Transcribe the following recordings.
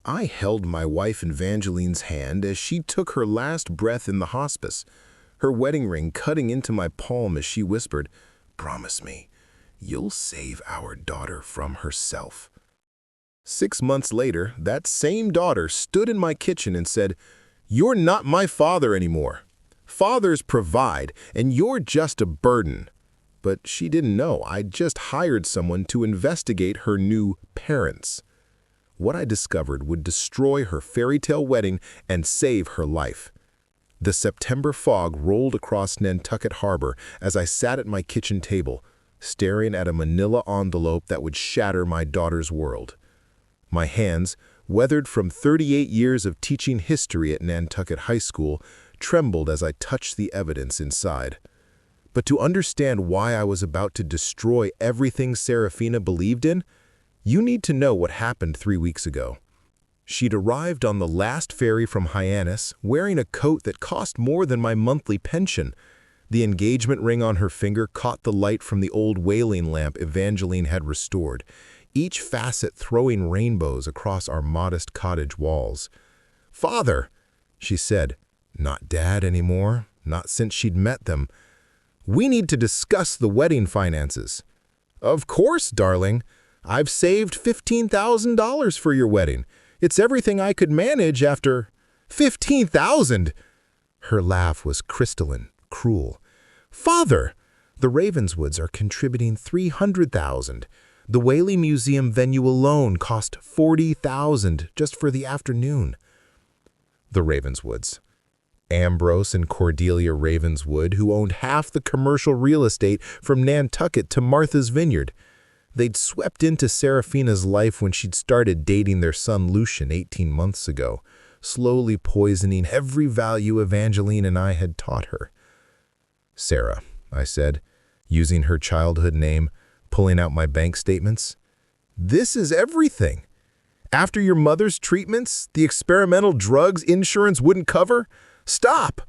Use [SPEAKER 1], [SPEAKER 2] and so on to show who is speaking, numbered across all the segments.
[SPEAKER 1] I held my wife Evangeline's hand as she took her last breath in the hospice, her wedding ring cutting into my palm as she whispered, "Promise me, you'll save our daughter from herself." 6 months later, that same daughter stood in my kitchen and said, "You're not my father anymore. Fathers provide, and you're just a burden." But she didn't know I'd just hired someone to investigate her new parents. What I discovered would destroy her fairy tale wedding and save her life. The September fog rolled across Nantucket Harbor as I sat at my kitchen table, staring at a manila envelope that would shatter my daughter's world. My hands, weathered from 38 years of teaching history at Nantucket High School, trembled as I touched the evidence inside. But to understand why I was about to destroy everything Seraphina believed in, you need to know what happened 3 weeks ago. She'd arrived on the last ferry from Hyannis, wearing a coat that cost more than my monthly pension. The engagement ring on her finger caught the light from the old whaling lamp Evangeline had restored, each facet throwing rainbows across our modest cottage walls. "Father," she said, not Dad anymore, not since she'd met them. "We need to discuss the wedding finances." "Of course, darling. I've saved $15,000 for your wedding. It's everything I could manage after—" "15,000!" Her laugh was crystalline, cruel. "Father, the Ravenswoods are contributing $300,000. The Whaley Museum venue alone cost $40,000 just for the afternoon." The Ravenswoods. Ambrose and Cordelia Ravenswood, who owned half the commercial real estate from Nantucket to Martha's Vineyard. They'd swept into Seraphina's life when she'd started dating their son Lucian 18 months ago, slowly poisoning every value Evangeline and I had taught her. "Sarah," I said, using her childhood name, pulling out my bank statements. "This is everything. After your mother's treatments, the experimental drugs insurance wouldn't cover? Stop!"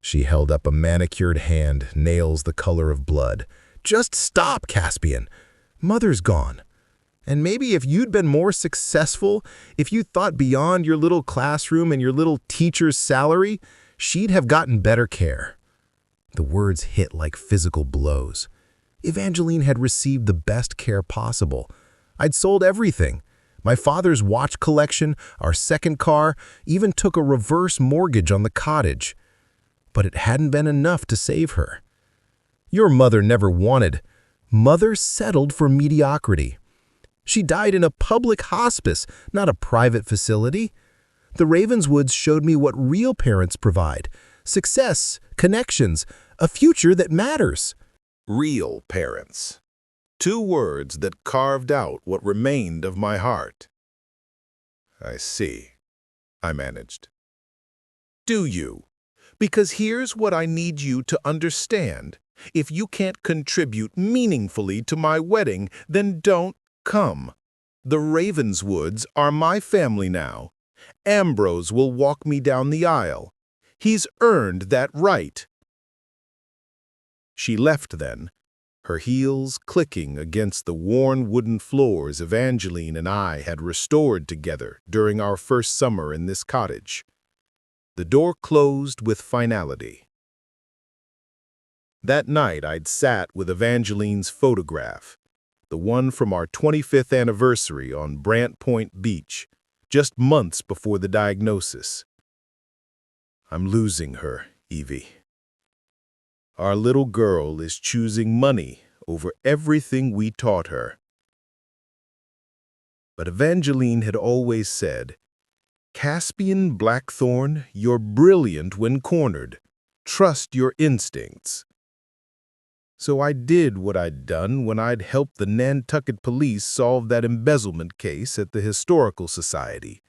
[SPEAKER 1] She held up a manicured hand, nails the color of blood. "Just stop, Caspian. Mother's gone. And maybe if you'd been more successful, if you thought beyond your little classroom and your little teacher's salary, she'd have gotten better care." The words hit like physical blows. Evangeline had received the best care possible. I'd sold everything. My father's watch collection, our second car, even took a reverse mortgage on the cottage. But it hadn't been enough to save her. Your mother never wanted. Mother settled for mediocrity. She died in a public hospice, not a private facility. The Ravenswoods showed me what real parents provide: success, connections, a future that matters.
[SPEAKER 2] Real parents. 2 words that carved out what remained of my heart. "I see," I managed. "Do you? Because here's what I need you to understand. If you can't contribute meaningfully to my wedding, then don't come. The Ravenswoods are my family now. Ambrose will walk me down the aisle. He's earned that right." She left then, her heels clicking against the worn wooden floors Evangeline and I had restored together during our first summer in this cottage. The door closed with finality. That night I'd sat with Evangeline's photograph, the one from our 25th anniversary on Brant Point Beach, just months before the diagnosis. "I'm losing her, Evie. Our little girl is choosing money over everything we taught her." But Evangeline had always said, "Caspian Blackthorne, you're brilliant when cornered. Trust your instincts." So I did what I'd done when I'd helped the Nantucket police solve that embezzlement case at the Historical Society.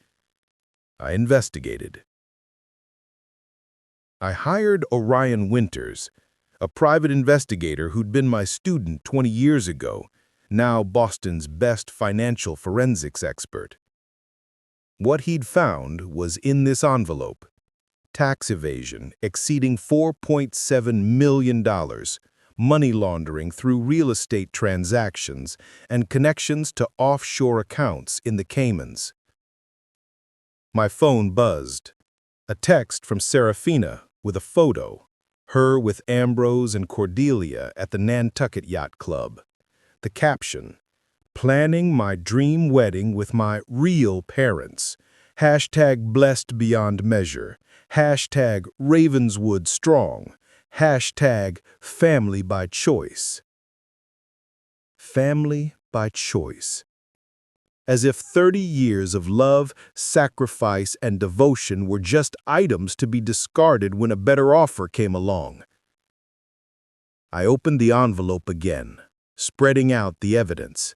[SPEAKER 2] I investigated. I hired Orion Winters, a private investigator who'd been my student 20 years ago, now Boston's best financial forensics expert. What he'd found was in this envelope: tax evasion exceeding $4.7 million, money laundering through real estate transactions, and connections to offshore accounts in the Caymans. My phone buzzed. A text from Seraphina with a photo. Her with Ambrose and Cordelia at the Nantucket Yacht Club. The caption, "Planning my dream wedding with my real parents. Hashtag blessed beyond measure. Hashtag Ravenswood strong. Hashtag family by choice." Family by choice. As if 30 years of love, sacrifice, and devotion were just items to be discarded when a better offer came along. I opened the envelope again, spreading out the evidence.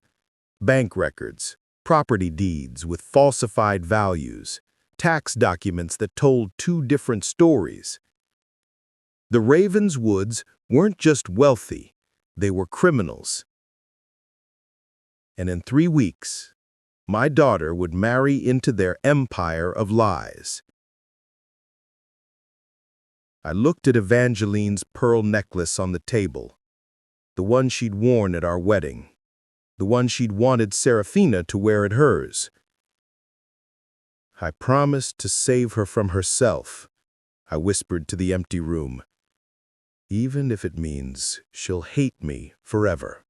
[SPEAKER 2] Bank records, property deeds with falsified values, tax documents that told two different stories. The Ravenswoods weren't just wealthy, they were criminals. And in 3 weeks, my daughter would marry into their empire of lies. I looked at Evangeline's pearl necklace on the table, the one she'd worn at our wedding, the one she'd wanted Seraphina to wear at hers. I promised to save her from herself, I whispered to the empty room, even if it means she'll hate me forever.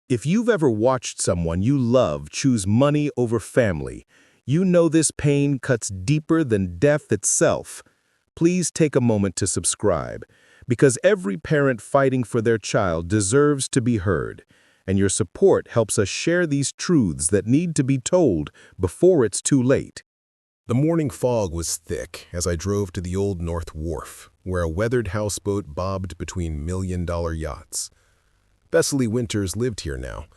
[SPEAKER 2] If you've ever watched someone you love choose money over family, you know this pain cuts deeper than death itself. Please take a moment to subscribe, because every parent fighting for their child deserves to be heard, and your support helps us share these truths that need to be told before it's too late.
[SPEAKER 1] The morning fog was thick as I drove to the Old North Wharf, where a weathered houseboat bobbed between million-dollar yachts. Bessely Winters lived here now,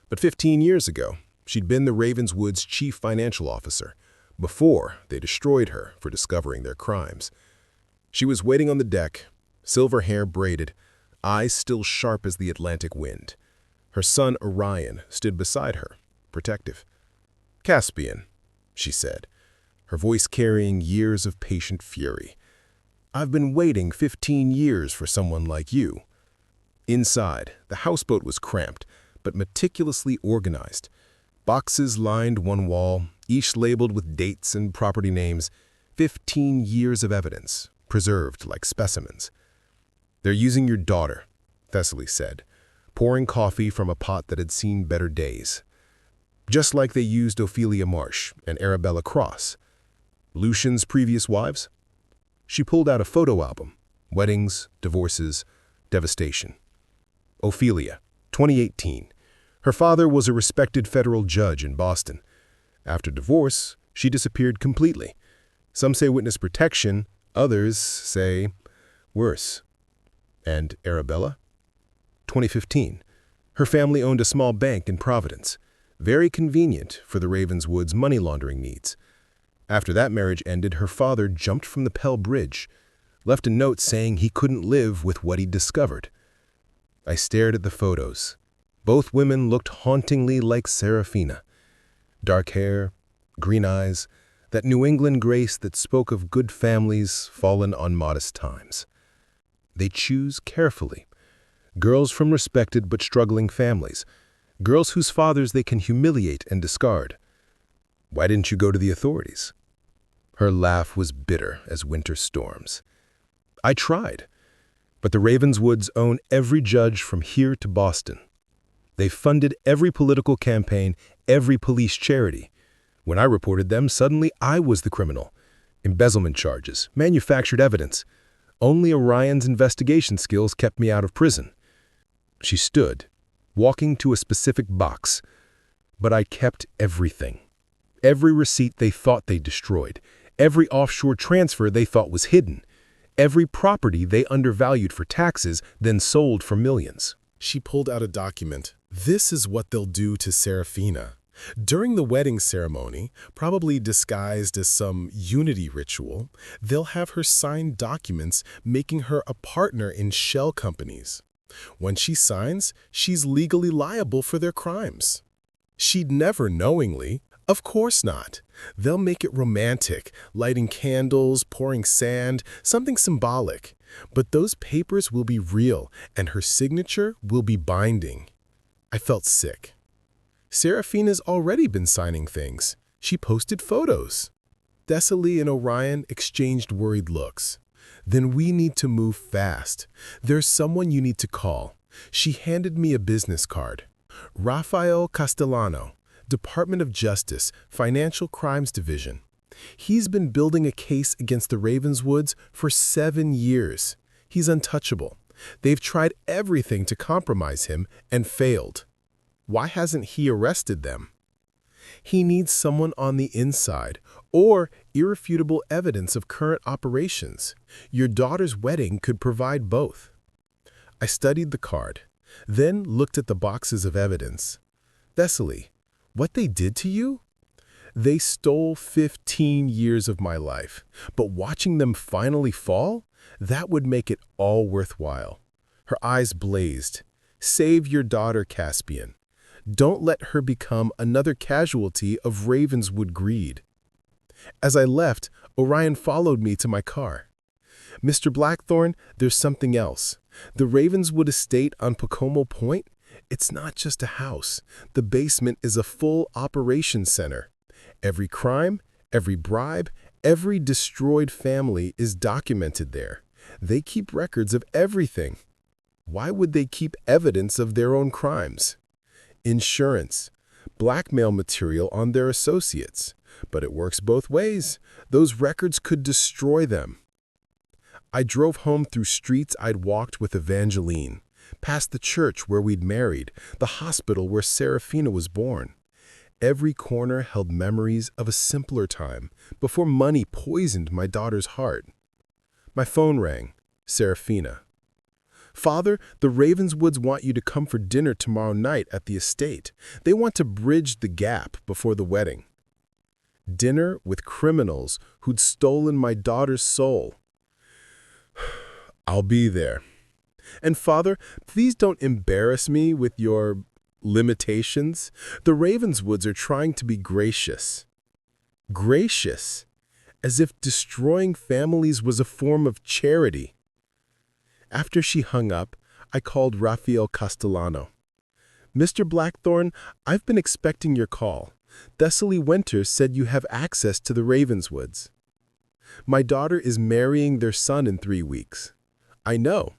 [SPEAKER 1] but 15 years ago, she'd been the Ravenswood's chief financial officer, before they destroyed her for discovering their crimes. She was waiting on the deck, silver hair braided, eyes still sharp as the Atlantic wind. Her son Orion stood beside her, protective. "Caspian," she said, her voice carrying years of patient fury. "I've been waiting 15 years for someone like you." Inside, the houseboat was cramped, but meticulously organized. Boxes lined one wall, each labeled with dates and property names. 15 years of evidence, preserved like specimens. "They're using your daughter," Thessaly said, pouring coffee from a pot that had seen better days. "Just like they used Ophelia Marsh and Arabella Cross. Lucian's previous wives?" She pulled out a photo album. Weddings, divorces, devastation. Ophelia, 2018. Her father was a respected federal judge in Boston. After divorce, she disappeared completely. Some say witness protection, others say worse. And Arabella? 2015. Her family owned a small bank in Providence, very convenient for the Ravenswoods' money laundering needs. After that marriage ended, her father jumped from the Pell Bridge, left a note saying he couldn't live with what he'd discovered. I stared at the photos. Both women looked hauntingly like Seraphina. Dark hair, green eyes, that New England grace that spoke of good families fallen on modest times. They choose carefully. Girls from respected but struggling families. Girls whose fathers they can humiliate and discard. "Why didn't you go to the authorities?" Her laugh was bitter as winter storms. "I tried. But the Ravenswoods own every judge from here to Boston. They funded every political campaign, every police charity. When I reported them, suddenly I was the criminal. Embezzlement charges, manufactured evidence. Only Orion's investigation skills kept me out of prison." She stood, walking to a specific box. "But I kept everything. Every receipt they thought they destroyed. Every offshore transfer they thought was hidden. Every property they undervalued for taxes, then sold for millions." She pulled out a document. "This is what they'll do to Seraphina. During the wedding ceremony, probably disguised as some unity ritual, they'll have her sign documents making her a partner in shell companies. When she signs, she's legally liable for their crimes. She'd never knowingly. Of course not. They'll make it romantic, lighting candles, pouring sand, something symbolic. But those papers will be real, and her signature will be binding." I felt sick. Seraphina's already been signing things. She posted photos. Thessaly and Orion exchanged worried looks. Then we need to move fast. There's someone you need to call. She handed me a business card. Rafael Castellano, Department of Justice, Financial Crimes Division. He's been building a case against the Ravenswoods for 7 years. He's untouchable. They've tried everything to compromise him and failed. Why hasn't he arrested them? He needs someone on the inside or irrefutable evidence of current operations. Your daughter's wedding could provide both. I studied the card, then looked at the boxes of evidence. Thessaly, what they did to you? They stole 15 years of my life, but watching them finally fall, that would make it all worthwhile. Her eyes blazed. Save your daughter, Caspian. Don't let her become another casualty of Ravenswood greed. As I left, Orion followed me to my car. Mr. Blackthorne, there's something else. The Ravenswood estate on Pocomo Point, it's not just a house. The basement is a full operations center. Every crime, every bribe, every destroyed family is documented there. They keep records of everything. Why would they keep evidence of their own crimes? Insurance, blackmail material on their associates. But it works both ways. Those records could destroy them. I drove home through streets I'd walked with Evangeline, past the church where we'd married, the hospital where Seraphina was born. Every corner held memories of a simpler time, before money poisoned my daughter's heart. My phone rang. Seraphina. Father, the Ravenswoods want you to come for dinner tomorrow night at the estate. They want to bridge the gap before the wedding. Dinner with criminals who'd stolen my daughter's soul. I'll be there. And Father, please don't embarrass me with your limitations. The Ravenswoods are trying to be gracious. Gracious, as if destroying families was a form of charity. After she hung up, I called Rafael Castellano. Mr. Blackthorne, I've been expecting your call. Thessaly Winters said you have access to the Ravenswoods. My daughter is marrying their son in 3 weeks. I know.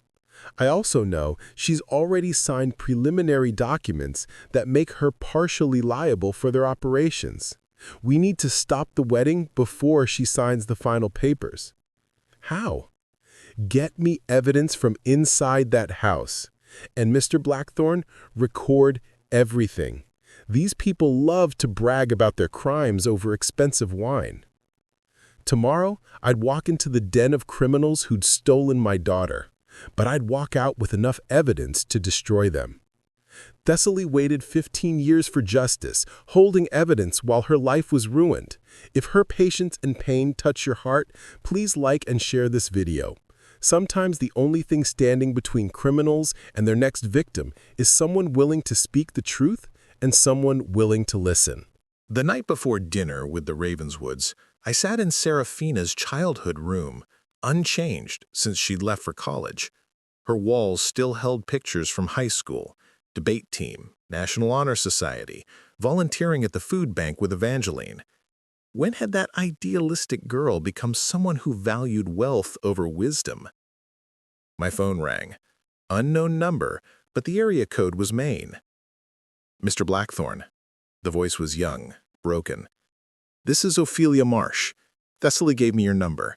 [SPEAKER 1] I also know she's already signed preliminary documents that make her partially liable for their operations. We need to stop the wedding before she signs the final papers. How? Get me evidence from inside that house. And Mr. Blackthorne, record everything. These people love to brag about their crimes over expensive wine. Tomorrow, I'd walk into the den of criminals who'd stolen my daughter, but I'd walk out with enough evidence to destroy them. Thessaly waited 15 years for justice, holding evidence while her life was ruined. If her patience and pain touch your heart, please like and share this video. Sometimes the only thing standing between criminals and their next victim is someone willing to speak the truth and someone willing to listen.
[SPEAKER 2] The night before dinner with the Ravenswoods, I sat in Seraphina's childhood room, unchanged since she'd left for college. Her walls still held pictures from high school, debate team, National Honor Society, volunteering at the food bank with Evangeline. When had that idealistic girl become someone who valued wealth over wisdom? My phone rang. Unknown number, but the area code was Maine. Mr. Blackthorne. The voice was young, broken. This is Ophelia Marsh. Thessaly gave me your number.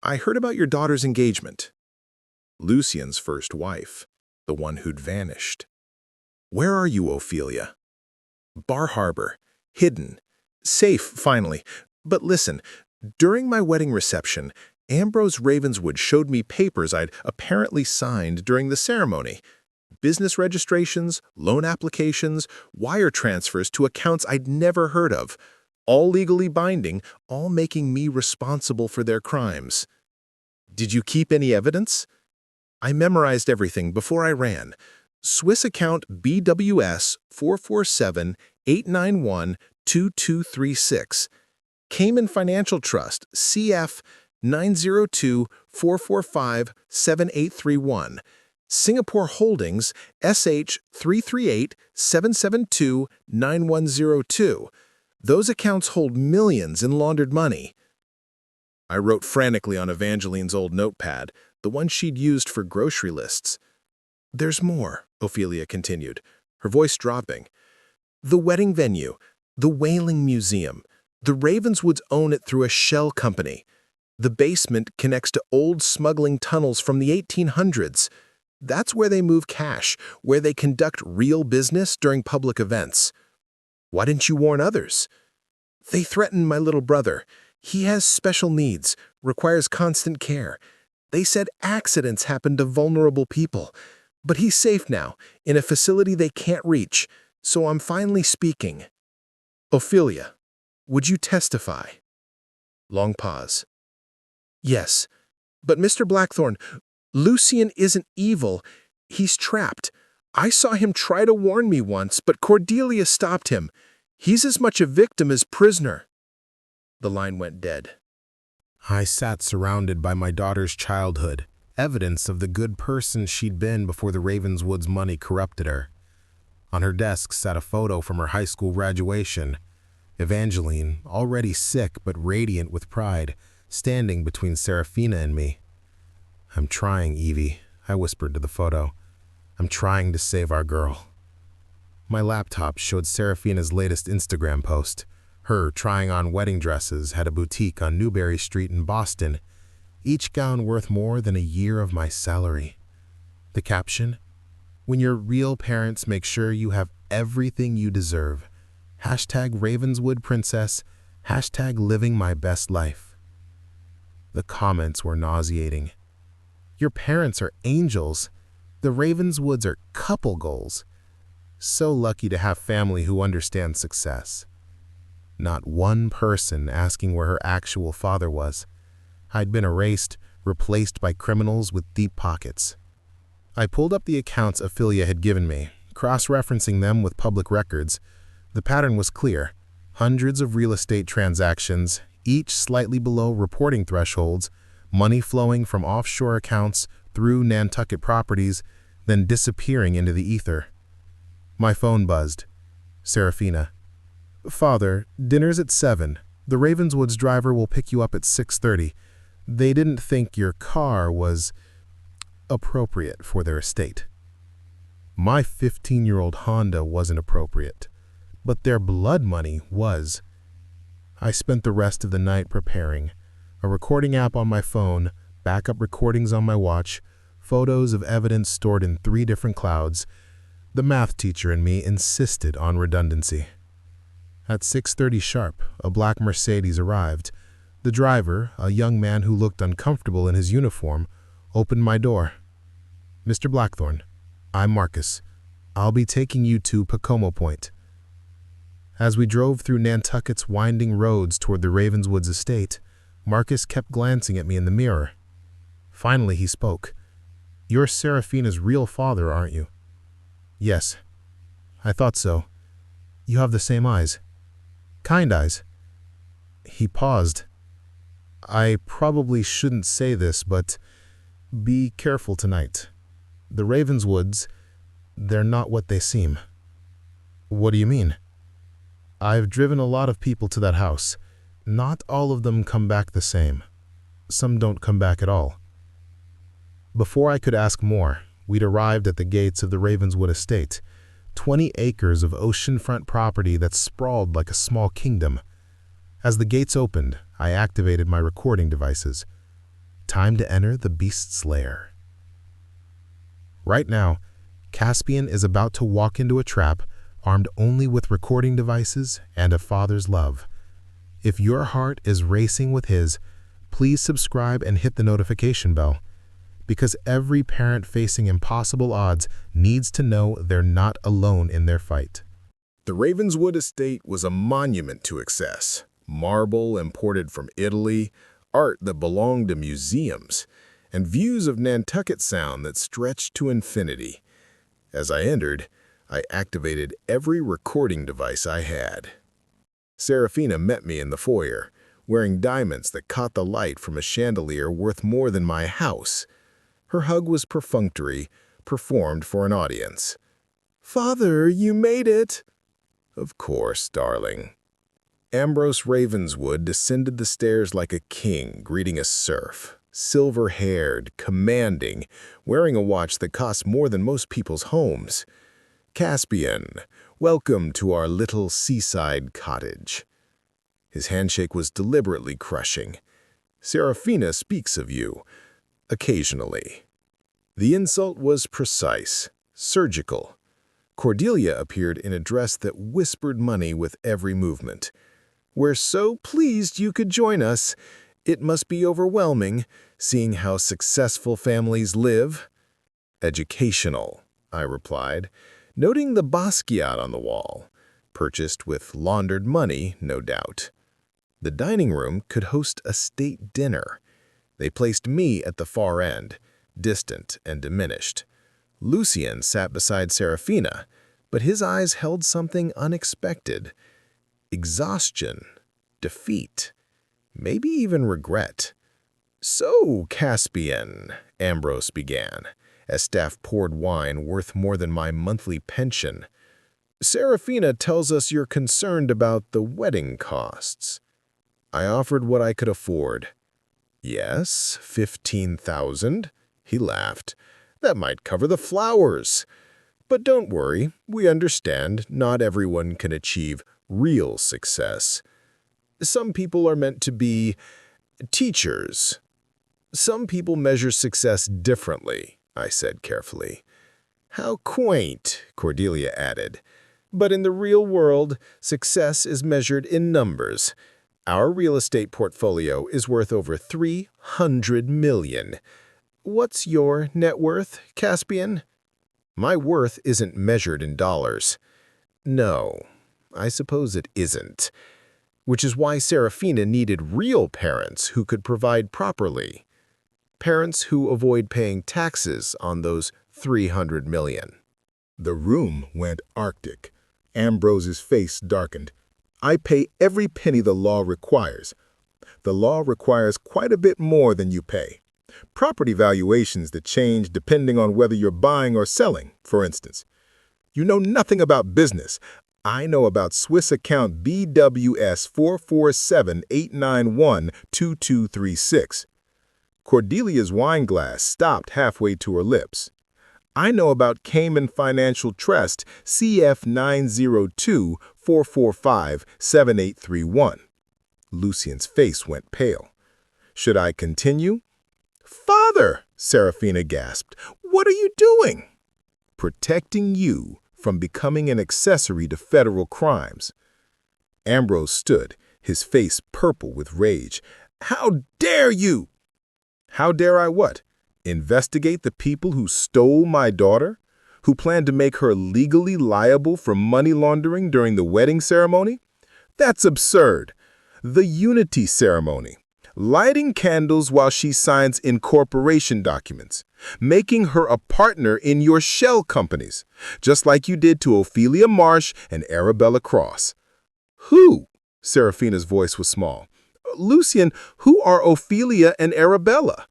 [SPEAKER 2] I heard about your daughter's engagement. Lucian's first wife, the one who'd vanished. Where are you, Ophelia? Bar Harbor. Hidden. Safe, finally. But listen, during my wedding reception, Ambrose Ravenswood showed me papers I'd apparently signed during the ceremony. Business registrations, loan applications, wire transfers to accounts I'd never heard of. All legally binding, all making me responsible for their crimes. Did you keep any evidence? I memorized everything before I ran. Swiss account BWS 447-891-2236. Cayman Financial Trust CF 902-445-7831. Singapore Holdings SH 338-772-9102.
[SPEAKER 1] Those accounts hold millions in laundered money. I wrote frantically on Evangeline's old notepad, the one she'd used for grocery lists. There's more, Ophelia continued, her voice dropping. The wedding venue, the Whaling Museum, the Ravenswoods own it through a shell company. The basement connects to old smuggling tunnels from the 1800s. That's where they move cash, where they conduct real business during public events. Why didn't you warn others? They threatened my little brother. He has special needs, requires constant care. They said accidents happen to vulnerable people. But he's safe now, in a facility they can't reach, so I'm finally speaking. Ophelia, would you testify? Long pause. Yes, but Mr. Blackthorne, Lucian isn't evil. He's trapped. I saw him try to warn me once, but Cordelia stopped him. He's as much a victim as prisoner. The line went dead. I sat surrounded by my daughter's childhood, evidence of the good person she'd been before the Ravenswoods' money corrupted her. On her desk sat a photo from her high school graduation. Evangeline, already sick but radiant with pride, standing between Seraphina and me. I'm trying, Evie, I whispered to the photo. I'm trying to save our girl. My laptop showed Seraphina's latest Instagram post. Her trying on wedding dresses at a boutique on Newberry Street in Boston, each gown worth more than a year of my salary. The caption, when your real parents make sure you have everything you deserve. #Ravenswood Princess, #living my best life. The comments were nauseating. Your parents are angels. The Ravenswoods are couple goals. So lucky to have family who understand success. Not one person asking where her actual father was. I'd been erased, replaced by criminals with deep pockets. I pulled up the accounts Ophelia had given me, cross-referencing them with public records. The pattern was clear. Hundreds of real estate transactions, each slightly below reporting thresholds, money flowing from offshore accounts through Nantucket properties, then disappearing into the ether. My phone buzzed. Seraphina. Father, dinner's at 7. The Ravenswoods driver will pick you up at 6:30. They didn't think your car was appropriate for their estate. My 15-year-old Honda wasn't appropriate, but their blood money was. I spent the rest of the night preparing. A recording app on my phone, backup recordings on my watch, photos of evidence stored in 3 different clouds. The math teacher in me insisted on redundancy. At 6:30 sharp, a black Mercedes arrived. The driver, a young man who looked uncomfortable in his uniform, opened my door. Mr. Blackthorne, I'm Marcus. I'll be taking you to Pacomo Point. As we drove through Nantucket's winding roads toward the Ravenswoods estate, Marcus kept glancing at me in the mirror. Finally, he spoke. You're Seraphina's real father, aren't you? Yes. I thought so. You have the same eyes. Kind eyes. He paused. I probably shouldn't say this, but be careful tonight. The Ravenswoods, they're not what they seem. What do you mean? I've driven a lot of people to that house. Not all of them come back the same. Some don't come back at all. Before I could ask more, we'd arrived at the gates of the Ravenswood estate, 20 acres of oceanfront property that sprawled like a small kingdom. As the gates opened, I activated my recording devices. Time to enter the beast's lair. Right now, Caspian is about to walk into a trap armed only with recording devices and a father's love. If your heart is racing with his, please subscribe and hit the notification bell, because every parent facing impossible odds needs to know they're not alone in their fight. The Ravenswood estate was a monument to excess. Marble imported from Italy, art that belonged to museums, and views of Nantucket Sound that stretched to infinity. As I entered, I activated every recording device I had. Seraphina met me in the foyer, wearing diamonds that caught the light from a chandelier worth more than my house. Her hug was perfunctory, performed for an audience. "Father, you made it!" "Of course, darling." Ambrose Ravenswood descended the stairs like a king greeting a serf, silver-haired, commanding, wearing a watch that cost more than most people's homes. "Caspian, welcome to our little seaside cottage." His handshake was deliberately crushing. "Seraphina speaks of you, occasionally." The insult was precise, surgical. Cordelia appeared in a dress that whispered money with every movement. "We're so pleased you could join us. It must be overwhelming, seeing how successful families live." "Educational," I replied, noting the Basquiat on the wall, purchased with laundered money, no doubt. The dining room could host a state dinner. They placed me at the far end, distant and diminished. Lucien sat beside Seraphina, but his eyes held something unexpected. Exhaustion, defeat, maybe even regret. "So, Caspian," Ambrose began, as staff poured wine worth more than my monthly pension. "Seraphina tells us you're concerned about the wedding costs." I offered what I could afford. "Yes, 15,000. He laughed. "That might cover the flowers. But don't worry, we understand not everyone can achieve real success. Some people are meant to be teachers. Some people measure success differently," I said carefully. "How quaint," Cordelia added. "But in the real world, success is measured in numbers. Our real estate portfolio is worth over 300 million. What's your net worth, Caspian?" "My worth isn't measured in dollars." "No, I suppose it isn't. Which is why Seraphina needed real parents who could provide properly. Parents who avoid paying taxes on those 300 million.
[SPEAKER 2] The room went arctic. Ambrose's face darkened. "I pay every penny the law requires. The law requires quite a bit more than you pay. Property valuations that change depending on whether you're buying or selling, for instance. You know nothing about business. I know about Swiss account BWS 447-891-2236. Cordelia's wine glass stopped halfway to her lips. I know about Cayman Financial Trust CF 902-445-7831. Lucien's face went pale. "Should I continue?" "Father," Seraphina gasped, "what are you doing?" "Protecting you from becoming an accessory to federal crimes." Ambrose stood, his face purple with rage. "How dare you?" "How dare I what? Investigate the people who stole my daughter? Who planned to make her legally liable for money laundering during the wedding ceremony? That's absurd. The unity ceremony. Lighting candles while she signs incorporation documents. Making her a partner in your shell companies, just like you did to Ophelia Marsh and Arabella Cross." "Who?" Seraphina's voice was small. "Lucien, who are Ophelia and Arabella?"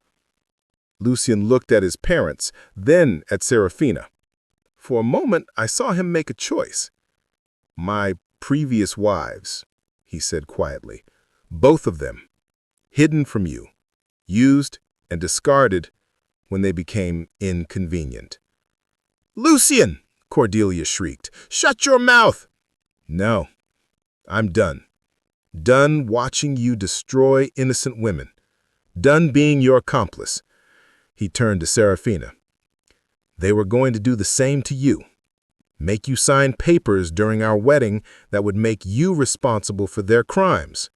[SPEAKER 2] Lucien looked at his parents, then at Seraphina. For a moment, I saw him make a choice. "My previous wives," he said quietly. "Both of them. Hidden from you. Used and discarded when they became inconvenient." "Lucien!" Cordelia shrieked. "Shut your mouth!" "No, I'm done. Done watching you destroy innocent women. Done being your accomplice." He turned to Seraphina. "They were going to do the same to you. Make you sign papers during our wedding that would make you responsible for their crimes.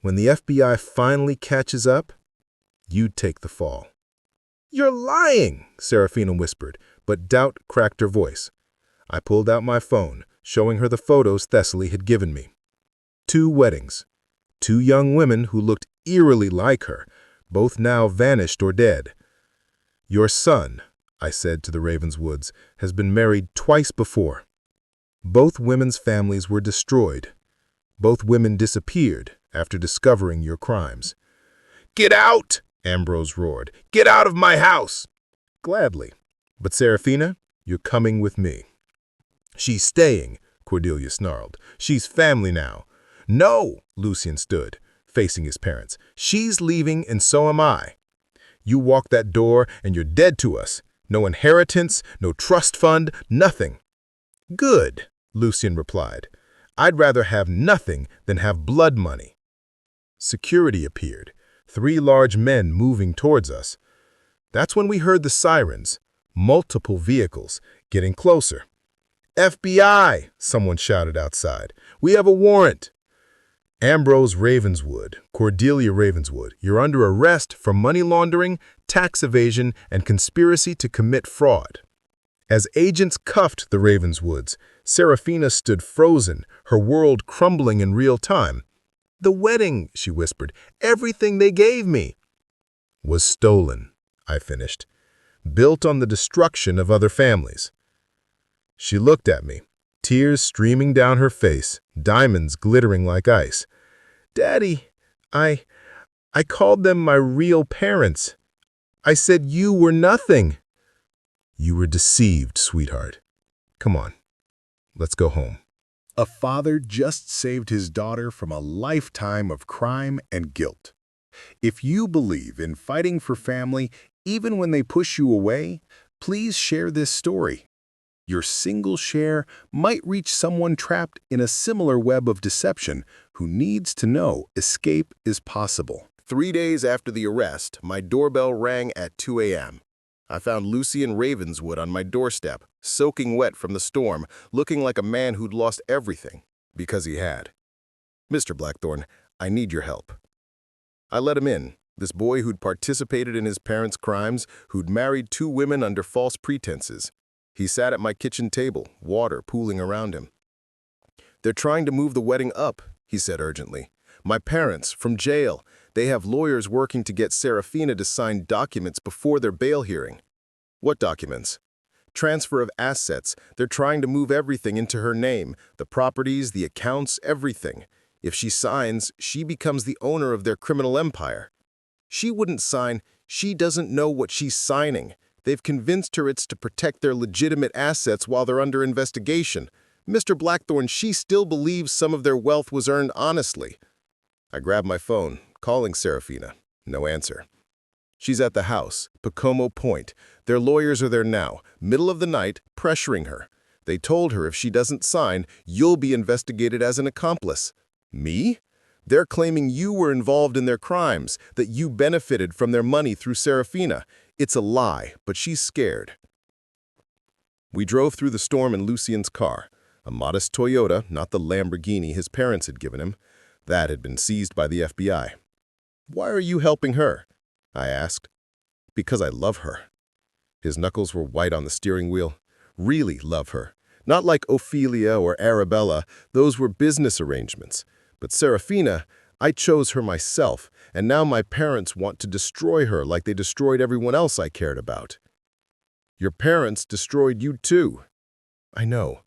[SPEAKER 2] When the FBI finally catches up, you'd take the fall." "You're lying," Seraphina whispered, but doubt cracked her voice. I pulled out my phone, showing her the photos Thessaly had given me. 2 weddings. 2 young women who looked eerily like her, both now vanished or dead. "Your son," I said to the Ravenswoods, "has been married twice before. Both women's families were destroyed. Both women disappeared after discovering your crimes." "Get out!" Ambrose roared. "Get out of my house!" "Gladly. But Seraphina, you're coming with me." "She's staying," Cordelia snarled. "She's family now.
[SPEAKER 1] No, Lucien stood, facing his parents. She's leaving and so am I. You walk that door and you're dead to us. No inheritance, no trust fund, nothing. Good, Lucien replied. I'd rather have nothing than have blood money. Security appeared, 3 large men moving towards us. That's when we heard the sirens, multiple vehicles, getting closer. FBI, someone shouted outside. We have a warrant. Ambrose Ravenswood, Cordelia Ravenswood, you're under arrest for money laundering, tax evasion, and conspiracy to commit fraud. As agents cuffed the Ravenswoods, Seraphina stood frozen, her world crumbling in real time. The wedding, she whispered, everything they gave me, was stolen, I finished, built on the destruction of other families. She looked at me, tears streaming down her face, diamonds glittering like ice. Daddy, I called them my real parents. I said you were nothing. You were deceived, sweetheart. Come on, let's go home.
[SPEAKER 2] A father just saved his daughter from a lifetime of crime and guilt. If you believe in fighting for family, even when they push you away, please share this story. Your single share might reach someone trapped in a similar web of deception who needs to know escape is possible. 3 days after the arrest, my doorbell rang at 2 a.m. I found Lucien Ravenswood on my doorstep, soaking wet from the storm, looking like a man who'd lost everything, because he had. Mr. Blackthorne, I need your help. I let him in, this boy who'd participated in his parents' crimes, who'd married 2 women under false pretenses. He sat at my kitchen table, water pooling around him. They're trying to move the wedding up, he said urgently. My parents, from jail, they have lawyers working to get Seraphina to sign documents before their bail hearing. What documents? Transfer of assets. They're trying to move everything into her name, the properties, the accounts, everything. If she signs, she becomes the owner of their criminal empire. She wouldn't sign. She doesn't know what she's signing. They've convinced her it's to protect their legitimate assets while they're under investigation. Mr. Blackthorne, she still believes some of their wealth was earned honestly. I grabbed my phone, calling Seraphina. No answer. She's at the house, Pacomo Point. Their lawyers are there now, middle of the night, pressuring her. They told her if she doesn't sign, you'll be investigated as an accomplice. Me? They're claiming you were involved in their crimes, that you benefited from their money through Seraphina. It's a lie, but she's scared. We drove through the storm in Lucien's car, a modest Toyota, not the Lamborghini his parents had given him. That had been seized by the FBI. Why are you helping her? I asked. Because I love her. His knuckles were white on the steering wheel. Really love her. Not like Ophelia or Arabella, those were business arrangements. But Seraphina, I chose her myself, and now my parents want to destroy her like they destroyed everyone else I cared about. Your parents destroyed you too. I know,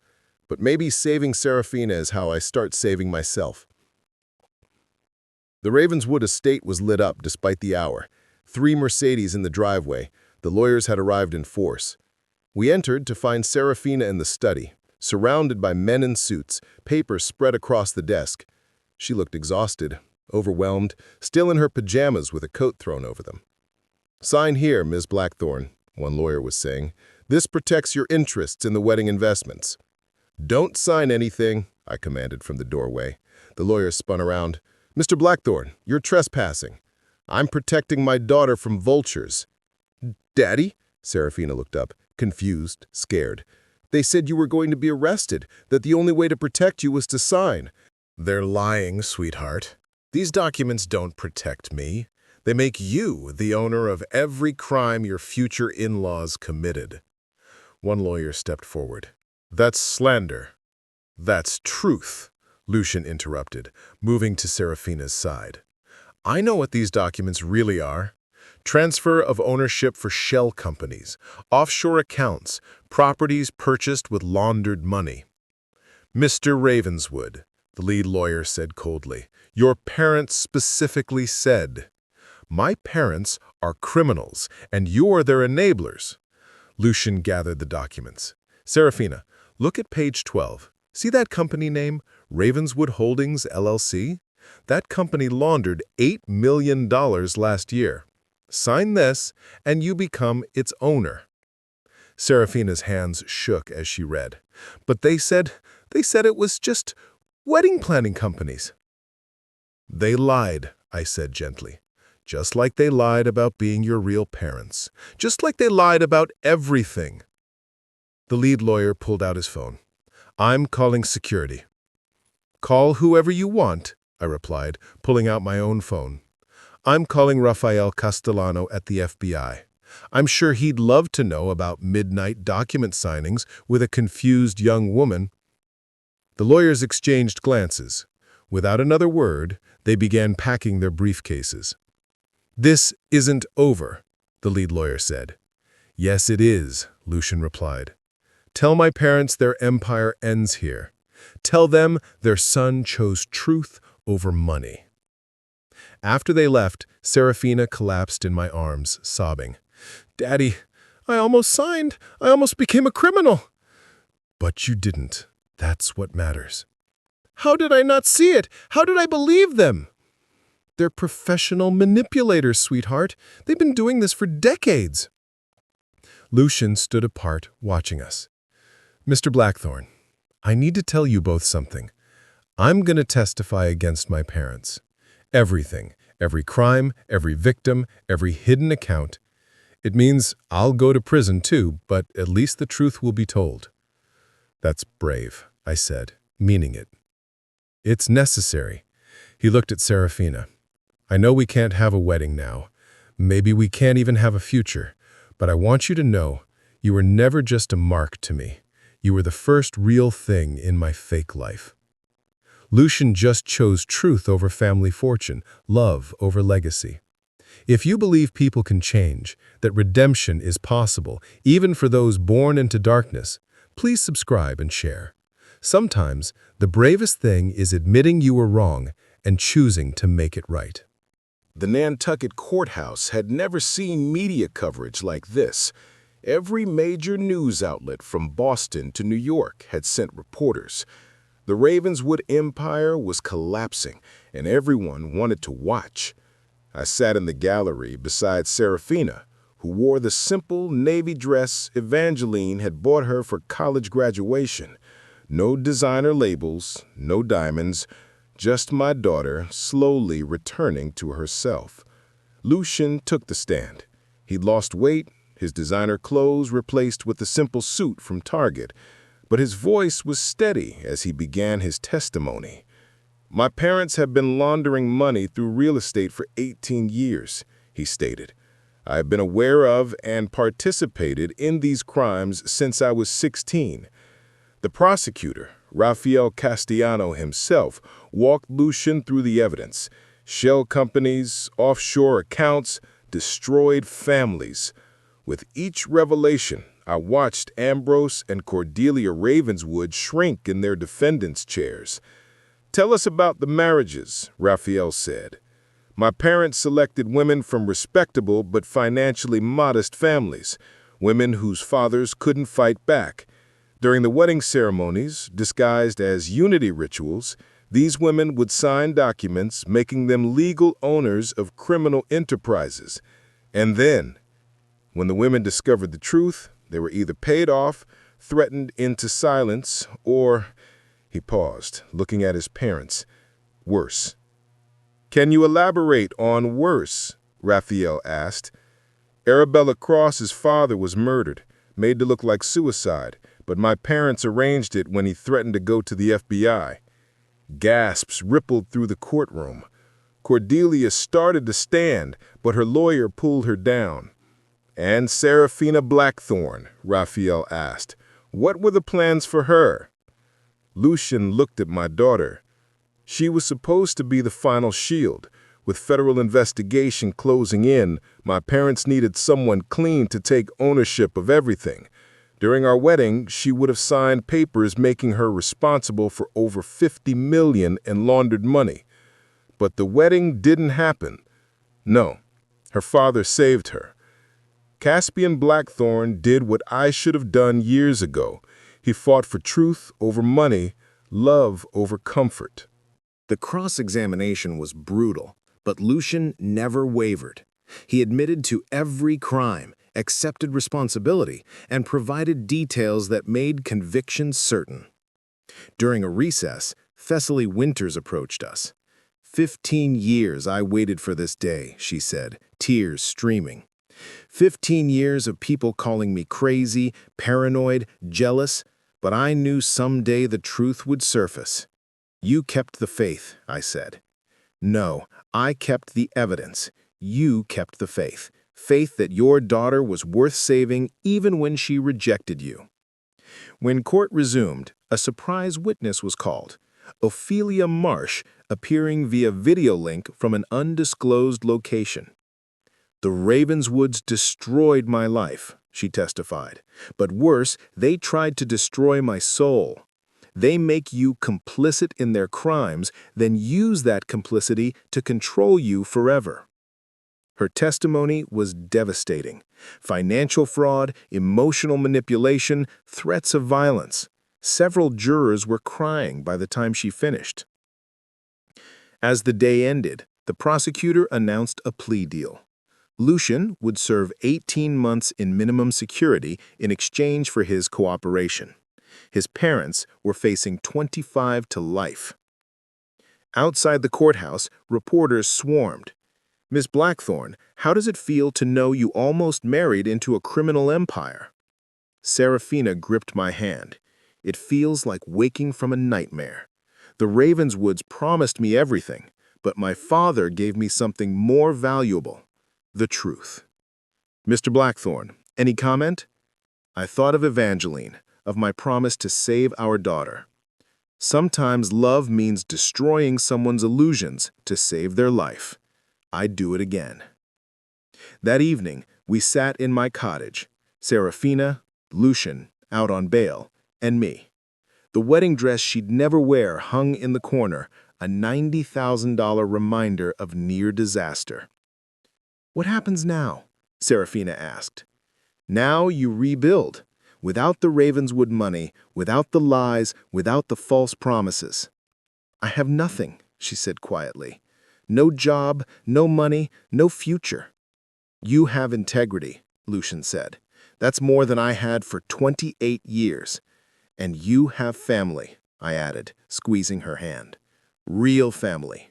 [SPEAKER 2] but maybe saving Seraphina is how I start saving myself. The Ravenswood estate was lit up despite the hour. 3 Mercedes in the driveway. The lawyers had arrived in force. We entered to find Seraphina in the study, surrounded by men in suits, papers spread across the desk. She looked exhausted, overwhelmed, still in her pajamas with a coat thrown over them. Sign here, Ms. Blackthorne, one lawyer was saying. This protects your interests in the wedding investments. Don't sign anything, I commanded from the doorway. The lawyer spun around. Mr. Blackthorne, you're trespassing. I'm protecting my daughter from vultures. Daddy? Seraphina looked up, confused, scared. They said you were going to be arrested, that the only way to protect you was to sign. They're lying, sweetheart. These documents don't protect me. They make you the owner of every crime your future in-laws committed. One lawyer stepped forward. That's slander. That's truth, Lucien interrupted, moving to Seraphina's side. I know what these documents really are. Transfer of ownership for shell companies, offshore accounts, properties purchased with laundered money. Mr. Ravenswood, the lead lawyer said coldly, your parents specifically said, my parents are criminals, and you're their enablers. Lucien gathered the documents. Seraphina, look at page 12. See that company name, Ravenswood Holdings, LLC? That company laundered $8 million last year. Sign this, and you become its owner." Seraphina's hands shook as she read. "But they said it was just wedding planning companies." "They lied," I said gently. "Just like they lied about being your real parents. Just like they lied about everything." The lead lawyer pulled out his phone. "I'm calling security." "Call whoever you want," I replied, pulling out my own phone. "I'm calling Rafael Castellano at the FBI. I'm sure he'd love to know about midnight document signings with a confused young woman." The lawyers exchanged glances. Without another word, they began packing their briefcases. "This isn't over," the lead lawyer said. "Yes, it is," Lucian replied. "Tell my parents their empire ends here. Tell them their son chose truth over money." After they left, Seraphina collapsed in my arms, sobbing. "Daddy, I almost signed. I almost became a criminal." "But you didn't. That's what matters." "How did I not see it? How did I believe them?" "They're professional manipulators, sweetheart. They've been doing this for decades." Lucian stood apart, watching us. "Mr. Blackthorne, I need to tell you both something. I'm going to testify against my parents. Everything, every crime, every victim, every hidden account. It means I'll go to prison too, but at least the truth will be told." "That's brave," I said, meaning it. "It's necessary." He looked at Seraphina. "I know we can't have a wedding now. Maybe we can't even have a future. But I want you to know, you were never just a mark to me. You were the first real thing in my fake life." Lucian just chose truth over family fortune, love over legacy. If you believe people can change, that redemption is possible, even for those born into darkness, please subscribe and share. Sometimes, the bravest thing is admitting you were wrong and choosing to make it right.
[SPEAKER 1] The Nantucket courthouse had never seen media coverage like this. Every major news outlet from Boston to New York had sent reporters. The Ravenswood empire was collapsing, and everyone wanted to watch. I sat in the gallery beside Seraphina, who wore the simple navy dress Evangeline had bought her for college graduation. No designer labels, no diamonds, just my daughter slowly returning to herself. Lucian took the stand. He'd lost weight, his designer clothes replaced with the simple suit from Target, but his voice was steady as he began his testimony. "My parents have been laundering money through real estate for 18 years, he stated. "I have been aware of and participated in these crimes since I was 16. The prosecutor, Rafael Castellano himself, walked Lucian through the evidence. Shell companies, offshore accounts, destroyed families. With each revelation, I watched Ambrose and Cordelia Ravenswood shrink in their defendants' chairs. "Tell us about the marriages," Raphael said. "My parents selected women from respectable but financially modest families, women whose fathers couldn't fight back. During the wedding ceremonies, disguised as unity rituals, these women would sign documents making them legal owners of criminal enterprises. And then, when the women discovered the truth, they were either paid off, threatened into silence, or—" He paused, looking at his parents. "Worse." "Can you elaborate on worse?" Raphael asked. "Arabella Cross's father was murdered, made to look like suicide, but my parents arranged it when he threatened to go to the FBI." Gasps rippled through the courtroom. Cordelia started to stand, but her lawyer pulled her down. "And Seraphina Blackthorne?" Raphael asked. "What were the plans for her?" Lucian looked at my daughter. She was supposed to be the final shield. With federal investigation closing in, my parents needed someone clean to take ownership of everything. During our wedding, she would have signed papers making her responsible for over $50 million in laundered money. But the wedding didn't happen. No, her father saved her. Caspian Blackthorne did what I should have done years ago. He fought for truth over money, Love over comfort.
[SPEAKER 2] The cross-examination was brutal, but Lucian never wavered. He admitted to every crime, accepted responsibility, and provided details that made conviction certain. During a recess, Thessaly Winters approached us. 15 years I waited for this day, she said, tears streaming. 15 years of people calling me crazy, paranoid, jealous, but I knew someday the truth would surface. You kept the faith, I said. No, I kept the evidence. You kept the faith. Faith that your daughter was worth saving even when she rejected you. When court resumed, a surprise witness was called. Ophelia Marsh, appearing via video link from an undisclosed location. The Ravenswoods destroyed my life, she testified. But worse, they tried to destroy my soul. They make you complicit in their crimes, then use that complicity to control you forever. Her testimony was devastating. Financial fraud, emotional manipulation, threats of violence. Several jurors were crying by the time she finished. As the day ended, the prosecutor announced a plea deal. Lucian would serve 18 months in minimum security in exchange for his cooperation. His parents were facing 25 to life. Outside the courthouse, reporters swarmed. Miss Blackthorne, how does it feel to know you almost married into a criminal empire? Seraphina gripped my hand. It feels like waking from a nightmare. The Ravenswoods promised me everything, but my father gave me something more valuable, the truth. Mr. Blackthorne, any comment? I thought of Evangeline, of my promise to save our daughter. Sometimes love means destroying someone's illusions to save their life. I'd do it again. That evening, we sat in my cottage, Seraphina, Lucian, out on bail, and me. The wedding dress she'd never wear hung in the corner, a $90,000 reminder of near disaster. What happens now? Seraphina asked. Now you rebuild. Without the Ravenswood money, without the lies, without the false promises. I have nothing, she said quietly. No job, no money, no future. You have integrity, Lucian said. That's more than I had for 28 years. And you have family, I added, squeezing her hand. Real family.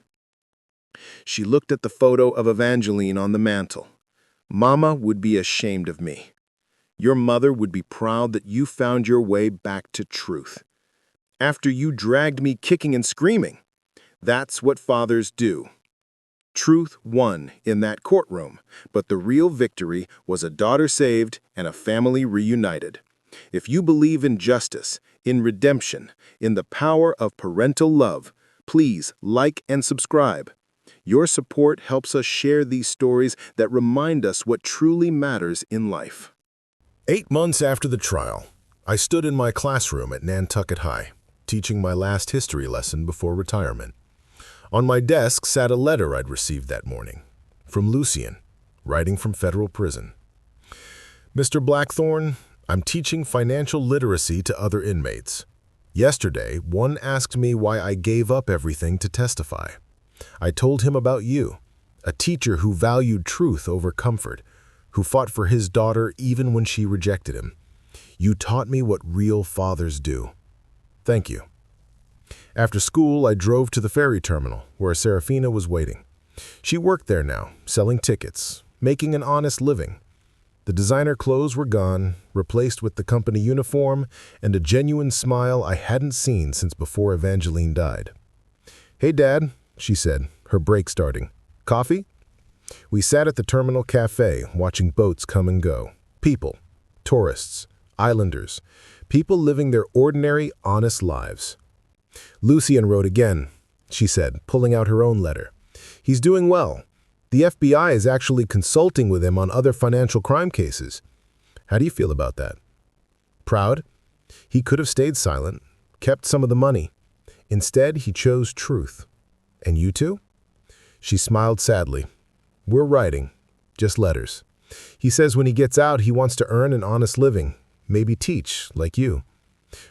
[SPEAKER 2] She looked at the photo of Evangeline on the mantel. Mama would be ashamed of me. Your mother would be proud that you found your way back to truth. After you dragged me kicking and screaming. That's what fathers do. Truth won in that courtroom, but the real victory was a daughter saved and a family reunited. If you believe in justice, in redemption, in the power of parental love, please like and subscribe. Your support helps us share these stories that remind us what truly matters in life.
[SPEAKER 1] 8 months after the trial, I stood in my classroom at Nantucket High, teaching my last history lesson before retirement. On my desk sat a letter I'd received that morning, from Lucian, writing from federal prison. Mr. Blackthorne, I'm teaching financial literacy to other inmates. Yesterday, one asked me why I gave up everything to testify. I told him about you, a teacher who valued truth over comfort, who fought for his daughter even when she rejected him. You taught me what real fathers do. Thank you. After school, I drove to the ferry terminal, where Seraphina was waiting. She worked there now, selling tickets, making an honest living. The designer clothes were gone, replaced with the company uniform and a genuine smile I hadn't seen since before Evangeline died. Hey, Dad, she said, her brake starting. Coffee? We sat at the terminal cafe, watching boats come and go. People, tourists, islanders, people living their ordinary, honest lives. Lucian wrote again, she said, pulling out her own letter. He's doing well. The FBI is actually consulting with him on other financial crime cases. How do you feel about that? Proud? He could have stayed silent, kept some of the money. Instead, he chose truth. And you two? She smiled sadly. We're writing, just letters. He says when he gets out, he wants to earn an honest living, maybe teach, like you.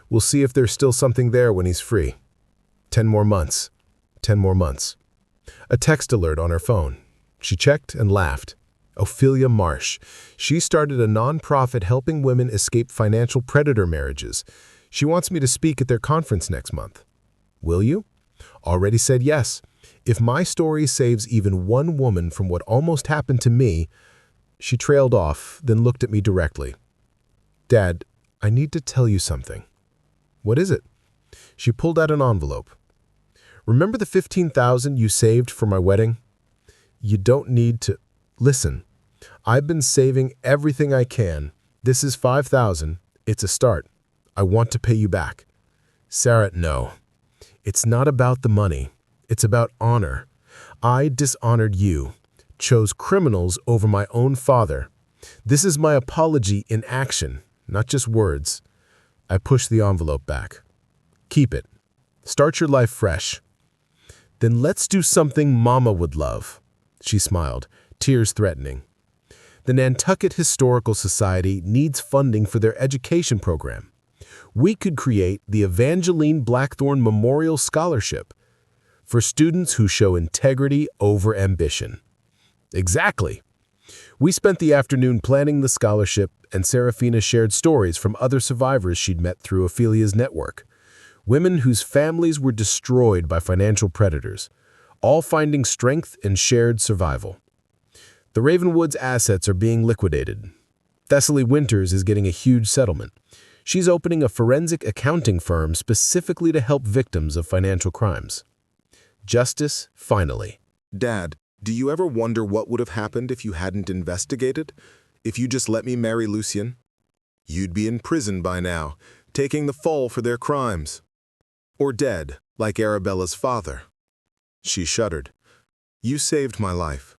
[SPEAKER 1] We'll see if there's still something there when he's free. 10 more months. 10 more months. A text alert on her phone. She checked and laughed. Ophelia Marsh. She started a nonprofit helping women escape financial predator marriages. She wants me to speak at their conference next month. Will you? Already said yes. If my story saves even one woman from what almost happened to me. She trailed off, then looked at me directly. Dad, I need to tell you something. What is it? She pulled out an envelope. Remember the $15,000 you saved for my wedding? You don't need to. Listen, I've been saving everything I can. This is $5,000. It's a start. I want to pay you back. Sarah, no. It's not about the money. It's about honor. I dishonored you, chose criminals over my own father. This is my apology in action, not just words. I pushed the envelope back. Keep it. Start your life fresh. Then let's do something Mama would love. She smiled, tears threatening. The Nantucket Historical Society needs funding for their education program. We could create the Evangeline Blackthorne Memorial Scholarship for students who show integrity over ambition. Exactly. We spent the afternoon planning the scholarship, and Seraphina shared stories from other survivors she'd met through Ophelia's network. Women whose families were destroyed by financial predators, all finding strength in shared survival. The Ravenswood's assets are being liquidated. Thessaly Winters is getting a huge settlement. She's opening a forensic accounting firm specifically to help victims of financial crimes. Justice, finally.
[SPEAKER 2] Dad, do you ever wonder what would have happened if you hadn't investigated? If you just let me marry Lucien? You'd be in prison by now, taking the fall for their crimes. Or dead, like Arabella's father. She shuddered. You saved my life.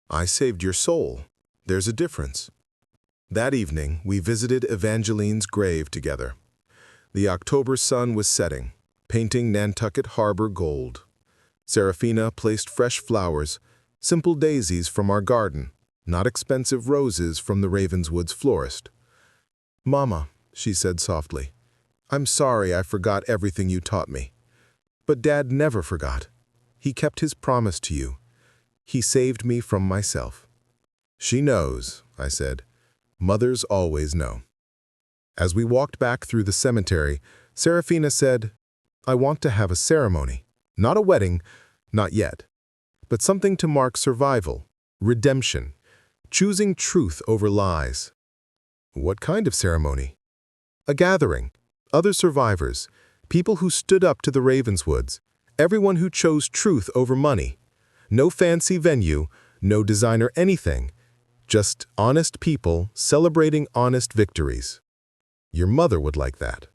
[SPEAKER 2] I saved your soul. There's a difference. That evening, we visited Evangeline's grave together. The October sun was setting, painting Nantucket Harbor gold. Seraphina placed fresh flowers, simple daisies from our garden, not expensive roses from the Ravenswood's florist. Mama, she said softly, I'm sorry I forgot everything you taught me. But Dad never forgot. He kept his promise to you. He saved me from myself. She knows, I said. Mothers always know. As we walked back through the cemetery, Seraphina said, I want to have a ceremony. Not a wedding, not yet. But something to mark survival, redemption, choosing truth over lies. What kind of ceremony? A gathering. Other survivors, people who stood up to the Ravenswoods, everyone who chose truth over money. No fancy venue, no designer anything, just honest people celebrating honest victories. Your mother would like that.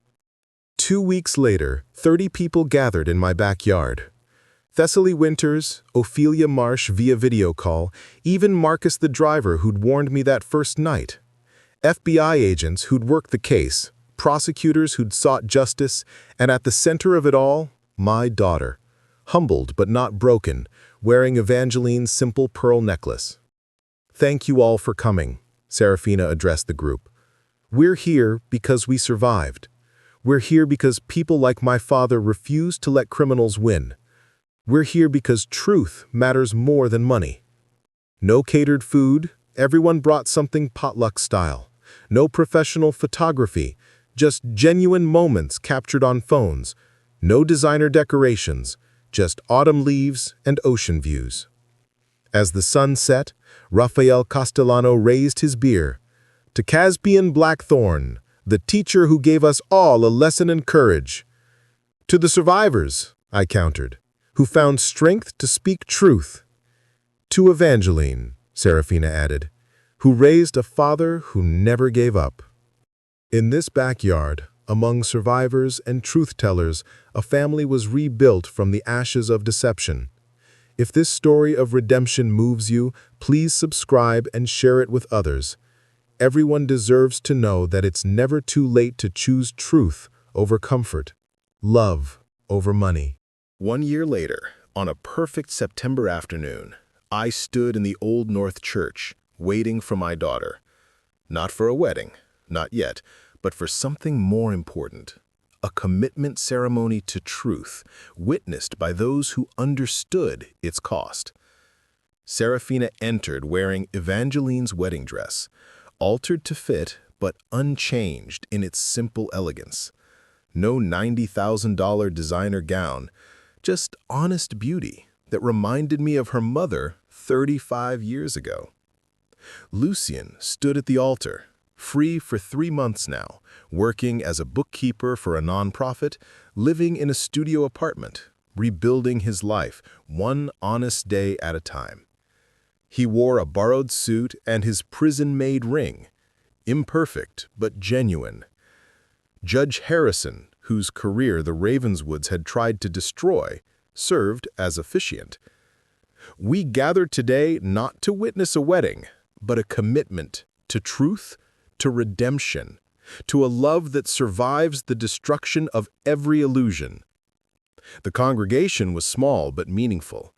[SPEAKER 2] 2 weeks later, 30 people gathered in my backyard. Thessaly Winters, Ophelia Marsh via video call, even Marcus the driver who'd warned me that first night. FBI agents who'd worked the case, prosecutors who'd sought justice, and at the center of it all, my daughter, humbled but not broken, wearing Evangeline's simple pearl necklace. Thank you all for coming, Seraphina addressed the group. We're here because we survived. We're here because people like my father refused to let criminals win. We're here because truth matters more than money. No catered food, everyone brought something potluck style. No professional photography, just genuine moments captured on phones. No designer decorations, just autumn leaves and ocean views. As the sun set, Rafael Castellano raised his beer. To Caspian Blackthorne, the teacher who gave us all a lesson in courage. To the survivors, I countered, who found strength to speak truth. To Evangeline, Seraphina added, who raised a father who never gave up. In this backyard, among survivors and truth-tellers, a family was rebuilt from the ashes of deception. If this story of redemption moves you, please subscribe and share it with others. Everyone deserves to know that it's never too late to choose truth over comfort, love over money. 1 year later, on a perfect September afternoon, I stood in the Old North Church, waiting for my daughter. Not for a wedding, not yet, but for something more important,
[SPEAKER 1] a commitment ceremony to truth, witnessed by those who understood its cost. Seraphina entered wearing Evangeline's wedding dress, altered to fit but unchanged in its simple elegance. No $90,000 designer gown, just honest beauty that reminded me of her mother 35 years ago. Lucien stood at the altar, free for 3 months now, working as a bookkeeper for a nonprofit, living in a studio apartment, rebuilding his life one honest day at a time. He wore a borrowed suit and his prison-made ring, imperfect but genuine. Judge Harrison, whose career the Ravenswoods had tried to destroy, served as officiant. We gathered today not to witness a wedding, but a commitment to truth, to redemption, to a love that survives the destruction of every illusion. The congregation was small but meaningful.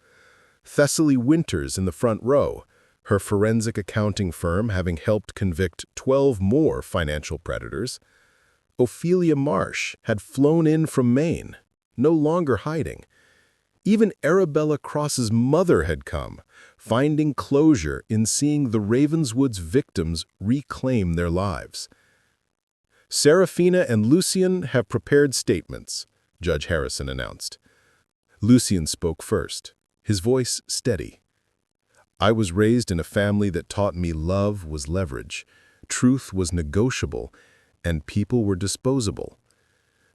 [SPEAKER 1] Thessaly Winters in the front row, her forensic accounting firm having helped convict 12 more financial predators. Ophelia Marsh had flown in from Maine, no longer hiding. Even Arabella Cross's mother had come, finding closure in seeing the Ravenswood's victims reclaim their lives. Seraphina and Lucien have prepared statements, Judge Harrison announced. Lucien spoke first, his voice steady. I was raised in a family that taught me love was leverage, truth was negotiable, and people were disposable.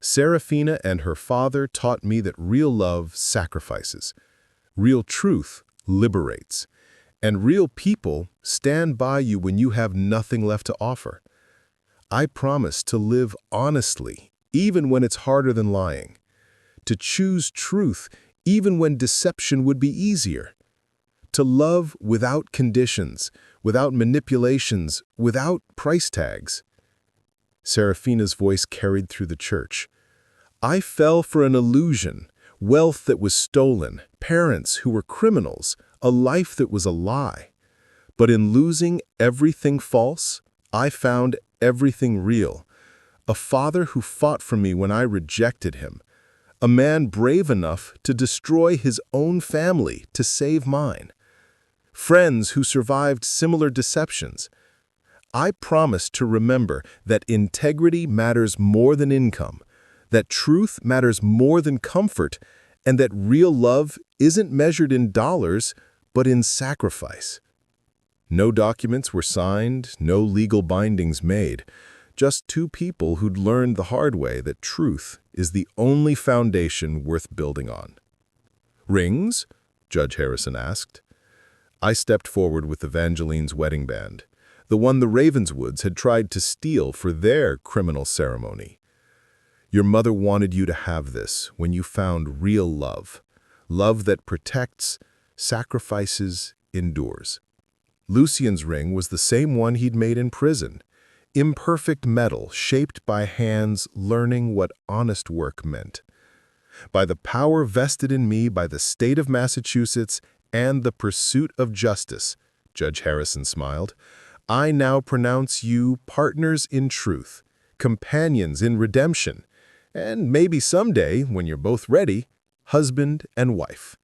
[SPEAKER 1] Seraphina and her father taught me that real love sacrifices, real truth liberates, and real people stand by you when you have nothing left to offer. I promise to live honestly, even when it's harder than lying, to choose truth even when deception would be easier, to love without conditions, without manipulations, without price tags. Seraphina's voice carried through the church. I fell for an illusion, wealth that was stolen, parents who were criminals, a life that was a lie. But in losing everything false, I found everything real. A father who fought for me when I rejected him. A man brave enough to destroy his own family to save mine. Friends who survived similar deceptions. I promise to remember that integrity matters more than income, that truth matters more than comfort, and that real love isn't measured in dollars, but in sacrifice. No documents were signed, no legal bindings made, just 2 people who'd learned the hard way that truth is the only foundation worth building on. Rings? Judge Harrison asked. I stepped forward with Evangeline's wedding band, the one the Ravenswoods had tried to steal for their criminal ceremony. Your mother wanted you to have this when you found real love, love that protects, sacrifices, endures. Lucien's ring was the same one he'd made in prison, imperfect metal shaped by hands learning what honest work meant. By the power vested in me by the state of Massachusetts and the pursuit of justice, Judge Harrison smiled, I now pronounce you partners in truth, companions in redemption, and maybe someday, when you're both ready, husband and wife.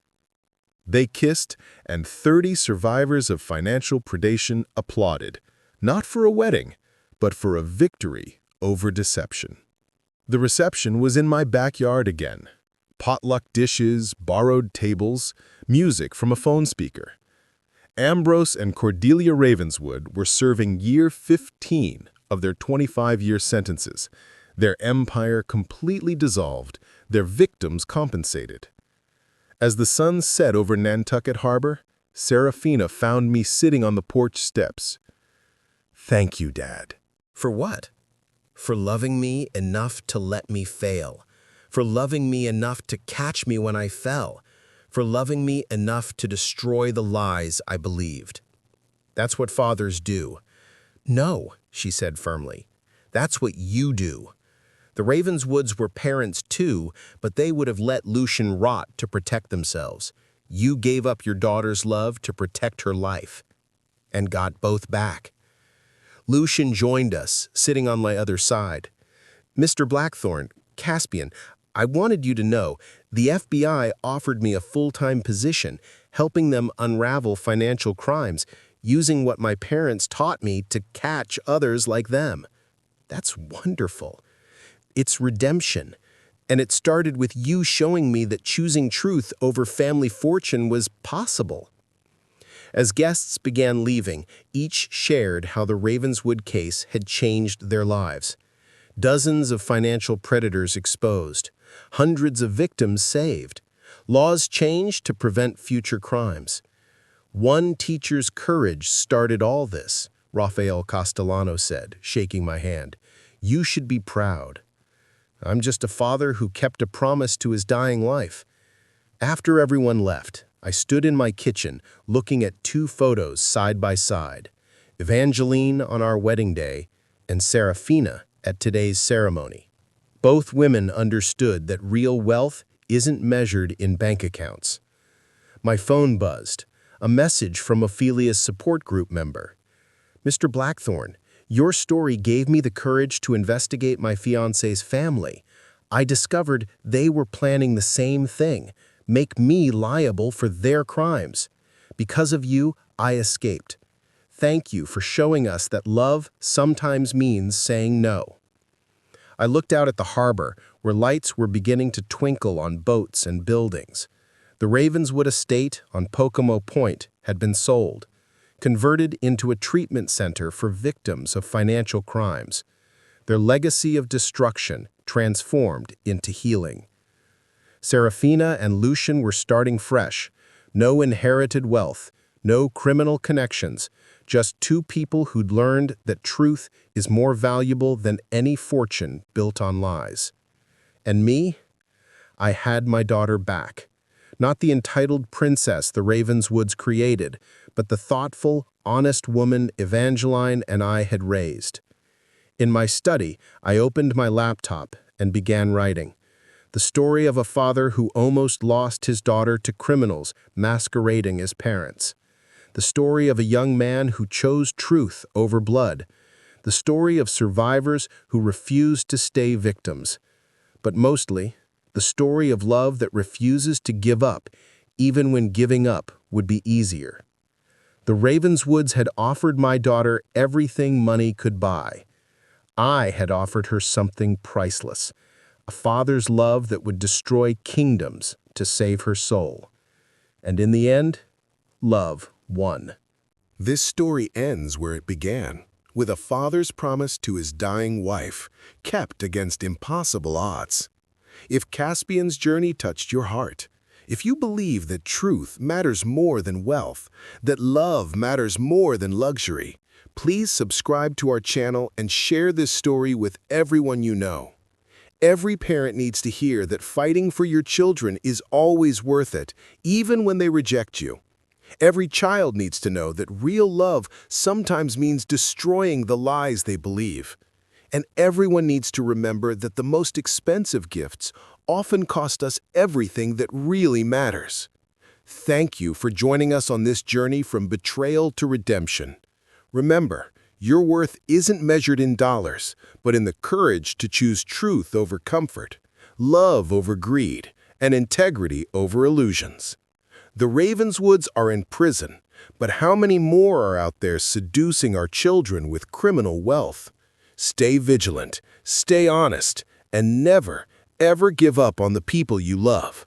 [SPEAKER 1] They kissed, and 30 survivors of financial predation applauded, not for a wedding, but for a victory over deception. The reception was in my backyard again. Potluck dishes, borrowed tables, music from a phone speaker. Ambrose and Cordelia Ravenswood were serving year 15 of their 25-year sentences, their empire completely dissolved, their victims compensated. As the sun set over Nantucket Harbor, Seraphina found me sitting on the porch steps. Thank you, Dad.
[SPEAKER 3] For what? For loving me enough to let me fail. For loving me enough to catch me when I fell. For loving me enough to destroy the lies I believed. That's what fathers do. No, she said firmly. That's what you do. The Ravenswoods were parents too, but they would have let Lucien rot to protect themselves. You gave up your daughter's love to protect her life. And got both back. Lucien joined us, sitting on my other side. Mr. Blackthorne, Caspian, I wanted you to know, the FBI offered me a full-time position, helping them unravel financial crimes, using what my parents taught me to catch others like them. That's wonderful. It's redemption. And it started with you showing me that choosing truth over family fortune was possible. As guests began leaving, each shared how the Ravenswood case had changed their lives. Dozens of financial predators exposed, hundreds of victims saved, laws changed to prevent future crimes. One teacher's courage started all this, Rafael Castellano said, shaking my hand. You should be proud. I'm just a father who kept a promise to his dying wife. After everyone left, I stood in my kitchen looking at two photos side by side, Evangeline on our wedding day and Seraphina at today's ceremony. Both women understood that real wealth isn't measured in bank accounts. My phone buzzed, a message from Ophelia's support group member. Mr. Blackthorne, your story gave me the courage to investigate my fiancé's family. I discovered they were planning the same thing, make me liable for their crimes. Because of you, I escaped. Thank you for showing us that love sometimes means saying no. I looked out at the harbor, where lights were beginning to twinkle on boats and buildings. The Ravenswood estate on Pocomo Point had been sold, converted into a treatment center for victims of financial crimes. Their legacy of destruction transformed into healing. Seraphina and Lucian were starting fresh. No inherited wealth, no criminal connections, just two people who'd learned that truth is more valuable than any fortune built on lies. And me? I had my daughter back. Not the entitled princess the Ravenswoods created, but the thoughtful, honest woman Evangeline and I had raised. In my study, I opened my laptop and began writing. The story of a father who almost lost his daughter to criminals masquerading as parents. The story of a young man who chose truth over blood. The story of survivors who refused to stay victims. But mostly, the story of love that refuses to give up, even when giving up would be easier. The Ravenswoods had offered my daughter everything money could buy. I had offered her something priceless. A father's love that would destroy kingdoms to save her soul. And in the end, love won.
[SPEAKER 1] This story ends where it began, with a father's promise to his dying wife, kept against impossible odds. If Caspian's journey touched your heart, if you believe that truth matters more than wealth, that love matters more than luxury, please subscribe to our channel and share this story with everyone you know. Every parent needs to hear that fighting for your children is always worth it, even when they reject you. Every child needs to know that real love sometimes means destroying the lies they believe. And everyone needs to remember that the most expensive gifts often cost us everything that really matters. Thank you for joining us on this journey from betrayal to redemption. Remember, your worth isn't measured in dollars, but in the courage to choose truth over comfort, love over greed, and integrity over illusions. The Ravenswoods are in prison, but how many more are out there seducing our children with criminal wealth? Stay vigilant, stay honest, and never, ever give up on the people you love.